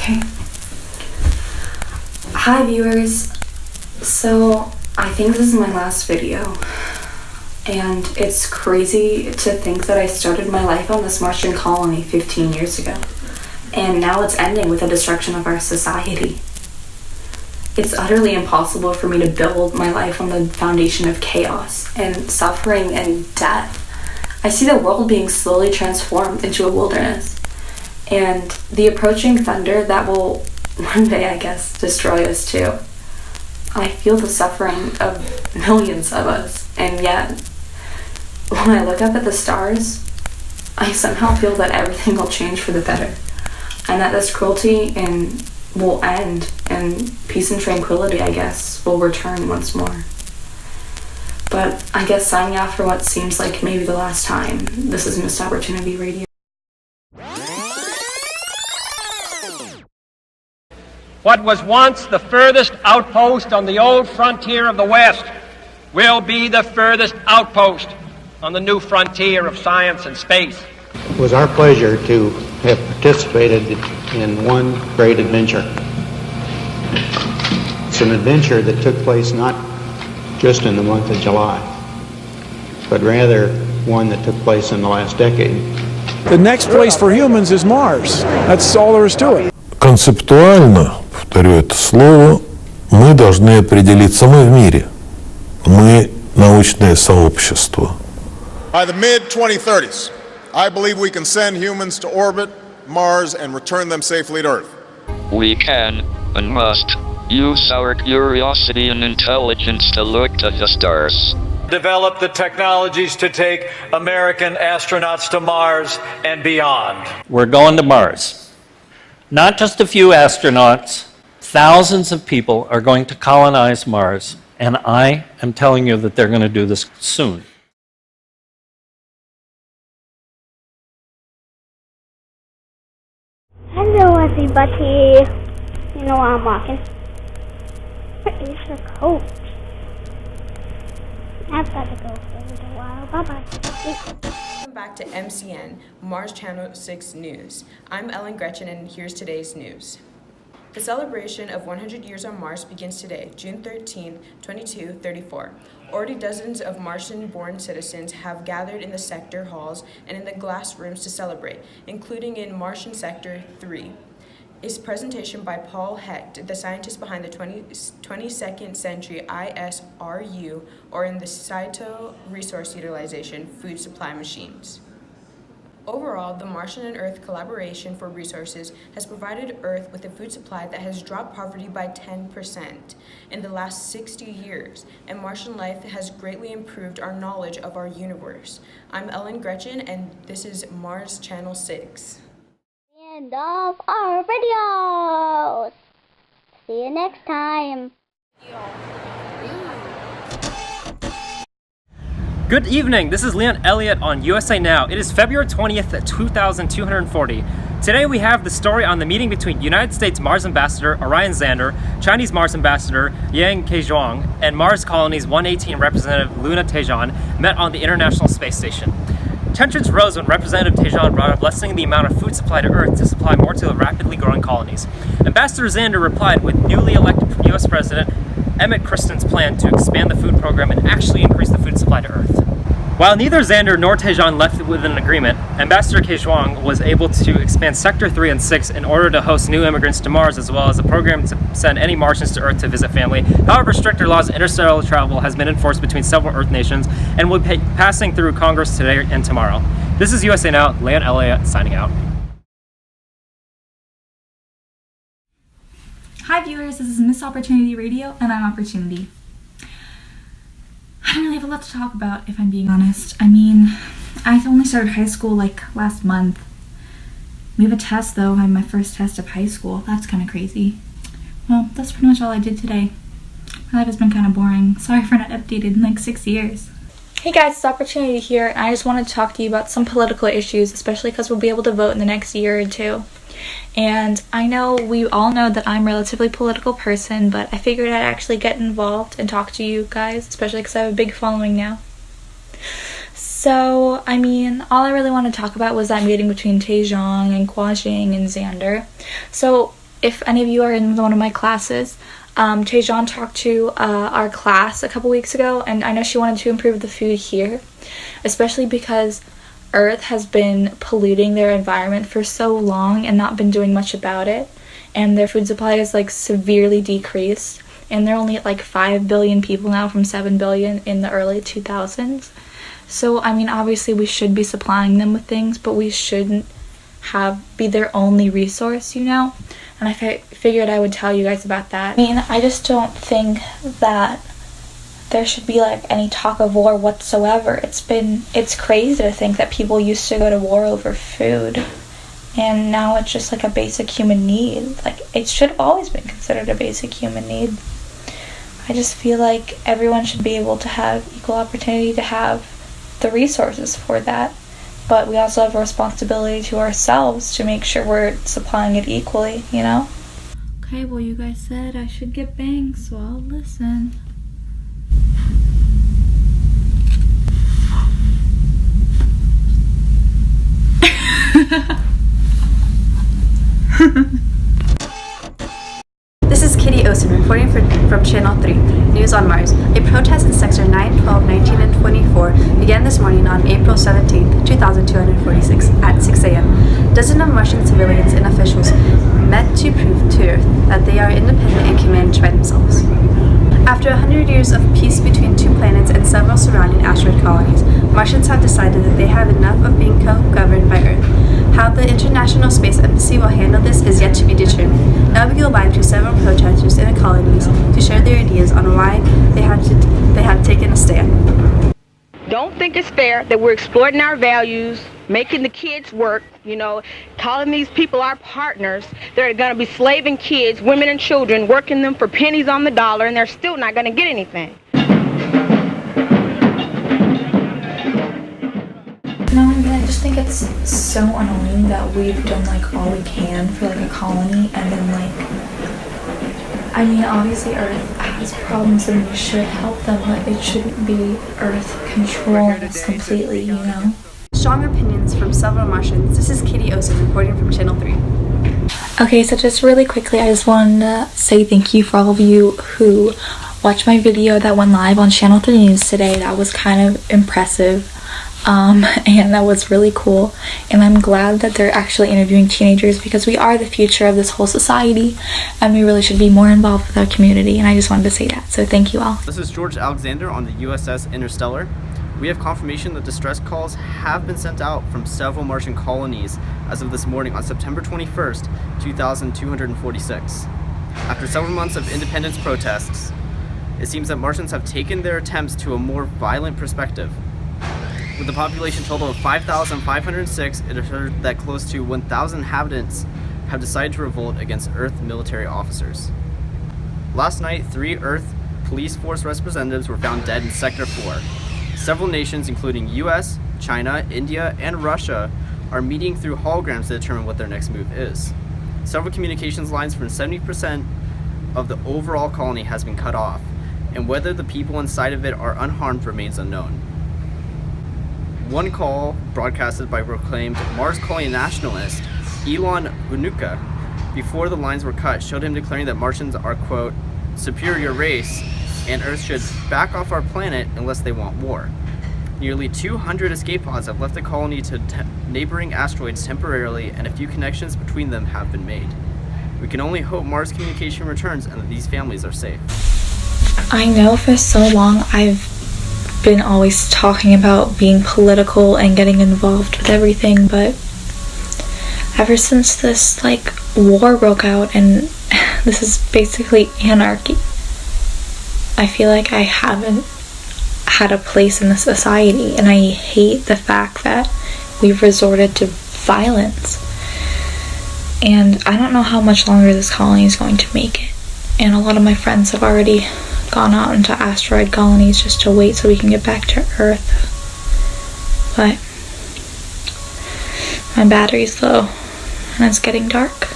Okay. Hi viewers. So I think this is my last video. And it's crazy to think that I started my life on this Martian colony 15 years ago. And now it's ending with the destruction of our society. It's utterly impossible for me to build my life on the foundation of chaos and suffering and death. I see the world being slowly transformed into a wilderness. And the approaching thunder that will one day, I guess, destroy us too. I feel the suffering of millions of us, and yet, when I look up at the stars, I somehow feel that everything will change for the better, and that this cruelty will end, and peace and tranquility, I guess, will return once more. But I guess signing off for what seems like maybe the last time, this is Missed Opportunity Radio. What was once the furthest outpost on the old frontier of the West will be the furthest outpost on the new frontier of science and space. It was our pleasure to have participated in one great adventure. It's an adventure that took place not just in the month of July, but rather one that took place in the last decade. The next place for humans is Mars. That's all there is to it. Концептуально, повторю это слово, мы должны определиться, мы в мире. Мы научное сообщество. By the mid-2030s, I believe we can send humans to orbit Mars and return them safely to Earth. We can, and must, use our curiosity and intelligence to look to the stars. Develop the technologies to take American astronauts to Mars and beyond. We're going to Mars. Not just a few astronauts, thousands of people are going to colonize Mars, and I am telling you that they're going to do this soon. Hello everybody. You know why I'm walking? Where is your coat? I've got to go for a little while. Bye-bye. Welcome back to MCN, Mars Channel 6 News. I'm Ellen Gretchen and here's today's news. The celebration of 100 years on Mars begins today, June 13, 2234. Already dozens of Martian-born citizens have gathered in the sector halls and in the glass rooms to celebrate, including in Martian Sector 3. Is presentation by Paul Hecht, the scientist behind the 22nd Century ISRU, or in the Societal Resource Utilization Food Supply Machines. Overall, the Martian and Earth collaboration for resources has provided Earth with a food supply that has dropped poverty by 10% in the last 60 years, and Martian life has greatly improved our knowledge of our universe. I'm Ellen Gretchen, and this is Mars Channel 6. End of our videos. See you next time. Good evening, this is Leon Elliott on USA Now. It is February 20th, 2240. Today we have the story on the meeting between United States Mars Ambassador Orion Zander, Chinese Mars Ambassador Yang Kezhuang, and Mars Colony's 118 Representative Luna Tejan met on the International Space Station. Tensions rose when Representative Tejan brought up lessening the amount of food supply to Earth to supply more to the rapidly growing colonies. Ambassador Zander replied with newly elected U.S. President Emmett Kristen's plan to expand the food program and actually increase the food supply to Earth. While neither Zander nor Tejan left with an agreement, Ambassador Kezhuang was able to expand Sector 3 and 6 in order to host new immigrants to Mars, as well as a program to send any Martians to Earth to visit family. However, stricter laws of interstellar travel has been enforced between several Earth nations and will be passing through Congress today and tomorrow. This is USA Now, Leon Elliott signing out. Hi viewers, this is Miss Opportunity Radio, and I'm Opportunity. I don't really have a lot to talk about, if I'm being honest. I mean, I only started high school like last month. We have a test though. I have my first test of high school. That's kind of crazy. Well, that's pretty much all I did today. My life has been kind of boring. Sorry for not updated in like 6 years. Hey guys, it's Opportunity here, and I just wanted to talk to you about some political issues, especially because we'll be able to vote in the next year or two. And I know we all know that I'm a relatively political person, but I figured I'd actually get involved and talk to you guys, especially because I have a big following now. So, I mean, all I really want to talk about was that meeting between Taejong and Kwajing and Xander. So, if any of you are in one of my classes, Taejeon talked to our class a couple weeks ago, and I know she wanted to improve the food here, especially because Earth has been polluting their environment for so long and not been doing much about it, and their food supply is like severely decreased, and they're only at like 5 billion people now from 7 billion in the early 2000s. So I mean, obviously we should be supplying them with things, but we shouldn't be their only resource, you know? And I figured I would tell you guys about that. I mean, I just don't think that there should be like any talk of war whatsoever. It's crazy to think that people used to go to war over food, and now it's just like a basic human need. Like, it should have always been considered a basic human need. I just feel like everyone should be able to have equal opportunity to have the resources for that. But we also have a responsibility to ourselves to make sure we're supplying it equally, you know? Okay, well, you guys said I should get bangs, so I'll listen. This is Kitty Osen reporting from Channel 3, News on Mars. A protest in Sector 9, 12, 19, and 24 began this morning on April 17, 2246 at 6 a.m. Dozens of Martian civilians and officials met to prove to Earth that they are independent and can manage by themselves. After 100 years of peace between two planets and several surrounding asteroid colonies, Martians have decided that they have enough of being co-governed by Earth. How the International Space Embassy will handle this is yet to be determined. Now we go live to several protesters in the colonies to share their ideas on why they have taken a stand. Don't think it's fair that we're exploiting our values, making the kids work, you know, calling these people our partners. They're going to be slaving kids, women and children, working them for pennies on the dollar, and they're still not going to get anything. No, I mean, I just think it's so annoying that we've done like all we can for like a colony, and then like, I mean, obviously Earth has problems and we should help them, but it shouldn't be Earth controlling us completely, you know? Strong opinions from several Martians. This is Kitty Osen reporting from Channel 3. Okay, so just really quickly, I just wanted to say thank you for all of you who watched my video that went live on Channel 3 News today. That was kind of impressive. And that was really cool, and I'm glad that they're actually interviewing teenagers, because we are the future of this whole society and we really should be more involved with our community, and I just wanted to say that, so thank you all. This is George Alexander on the USS Interstellar. We have confirmation that distress calls have been sent out from several Martian colonies as of this morning on September 21st, 2246. After several months of independence protests, it seems that Martians have taken their attempts to a more violent perspective. With a population total of 5,506, it is heard that close to 1,000 inhabitants have decided to revolt against Earth military officers. Last night, 3 Earth police force representatives were found dead in Sector 4. Several nations, including US, China, India, and Russia, are meeting through holograms to determine what their next move is. Several communications lines from 70% of the overall colony has been cut off, and whether the people inside of it are unharmed remains unknown. One call, broadcasted by proclaimed Mars colony nationalist Elon Unuka, before the lines were cut, showed him declaring that Martians are, quote, superior race, and Earth should back off our planet unless they want war. Nearly 200 escape pods have left the colony to neighboring asteroids temporarily, and a few connections between them have been made. We can only hope Mars communication returns and that these families are safe. I know for so long I've been always talking about being political and getting involved with everything, but ever since this like war broke out and this is basically anarchy, I feel like I haven't had a place in the society, and I hate the fact that we've resorted to violence. And I don't know how much longer this colony is going to make it, and a lot of my friends have already gone out into asteroid colonies just to wait so we can get back to Earth. But my battery's low and it's getting dark.